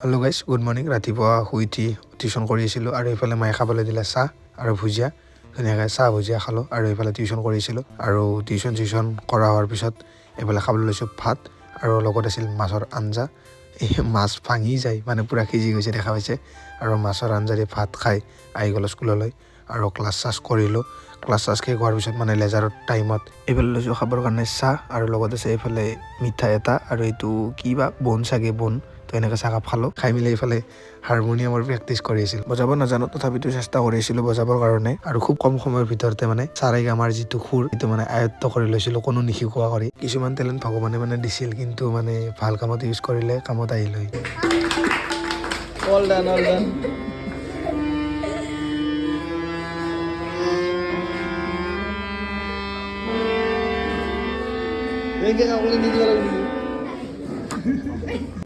Hello' guys, good morning. ৰাতিপুৱা শুই উঠি টিউশ্যন কৰি আছিলোঁ আৰু এইফালে মায়ে খাবলৈ দিলে চাহ আৰু ভুজিয়া। ধুনীয়াকৈ চাহ ভুজিয়া খালোঁ আৰু এইফালে টিউশ্যন কৰিছিলোঁ আৰু টিউশ্যন কৰা হোৱাৰ পিছত এইফালে খাবলৈ লৈছোঁ ভাত আৰু লগত আছিল মাছৰ আঞ্জা। এই মাছ ভাঙি যায়, মানে পূৰা সিজি গৈছে দেখা পাইছে। আৰু মাছৰ আঞ্জাৰে ভাত খাই আহি গ'লোঁ স্কুললৈ আৰু ক্লাছ কৰিলোঁ। ক্লাছ শেষ হোৱাৰ পিছত মানে লেজাৰৰ টাইমত এইফালে লৈছোঁ খাবৰ কাৰণে চাহ আৰু লগত আছে এইফালে মিঠাই এটা আৰু এইটো কিবা বন চাগে বন। তো এনেকৈ চাহকাপ খালোঁ। খাই মেলি এইফালে হাৰমনিয়ামৰ প্ৰেক্টিচ কৰি আছিল। বজাব নাজানো, তথাপিতো চেষ্টা কৰি আছিলোঁ বজাবৰ কাৰণে আৰু খুব কম সময়ৰ ভিতৰতে মানে আমাৰ যিটো সুৰ সেইটো মানে আয়ত্ব কৰি লৈছিলোঁ, কোনো নিশিকোৱা কৰি। কিছুমান টেলেণ্ট ভগৱানে মানে দিছিল, কিন্তু মানে ভাল কামত ইউজ কৰিলে কামত আহিল হয়। All done.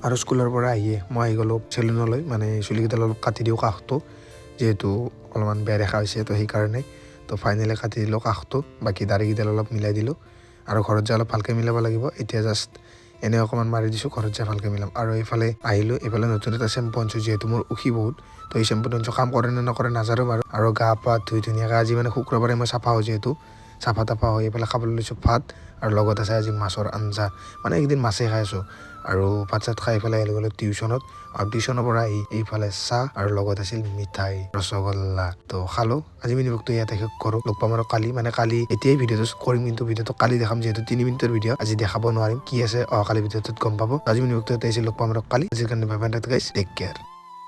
আৰু স্কুলৰ পৰা আহিয়ে মই আহি গ'লোঁ চেলুনলৈ, মানে চুলিকেইডাল অলপ কাটি দিওঁ কাষটো, যিহেতু অলপমান বেয়া দেখা হৈছে, তো সেইকাৰণে তো ফাইনেলি কাটি দিলোঁ কাষটো। বাকী দাড়িকেইডাল অলপ মিলাই দিলোঁ আৰু ঘৰত যাই অলপ ভালকৈ মিলাব লাগিব। এতিয়া জাষ্ট এনে অকণমান মাৰি দিছোঁ, ঘৰত যাই ভালকৈ মিলাম। আৰু এইফালে আহিলোঁ, এইফালে নতুন এটা চেম্পু আনিছোঁ, যিহেতু মোৰ উখি বহুত, তো এই চেম্পুটো আনিছোঁ। কাম কৰে নে নকৰে নাজানো বাৰু। আৰু গা পা ধুই ধুনীয়াকৈ আজি মানে শুক্ৰবাৰে মই চাফা হয়, যিহেতু চাফা তাফা হৈ এইফালে খাবলৈ লৈছোঁ ভাত আৰু লগত আছে আজি মাছৰ আঞ্জা। মানে এইকেইদিন মাছেই খাই আছোঁ আৰু ভাত চাত খাই পেলাই আহি গ'লোঁ টিউশ্যনত। আৰু টিউশ্যনৰ পৰা আহি এইফালে চাহ আৰু লগত আছিল মিঠাই, ৰসগোল্লা। তো খালোঁ। আজি মিনিবকটো ইয়াতে শেষ কৰোঁ। লগ পাম আৰু কালি, মানে কালি এতিয়াই ভিডিঅ'টো কৰিম, কিন্তু ভিডিঅ'টো কালি দেখাম, যিহেতু 3 মিনিটৰ ভিডিঅ'। আজি দেখাব নোৱাৰিম, কি আছে অহাকালি ভিডিঅ'টোত গম পাব। আজি মিনিবকটো ইয়াতে আহিছে, লগ পাম আৰু কালি। আজিৰ কাৰণে বাই বাই, টেক কেয়াৰ।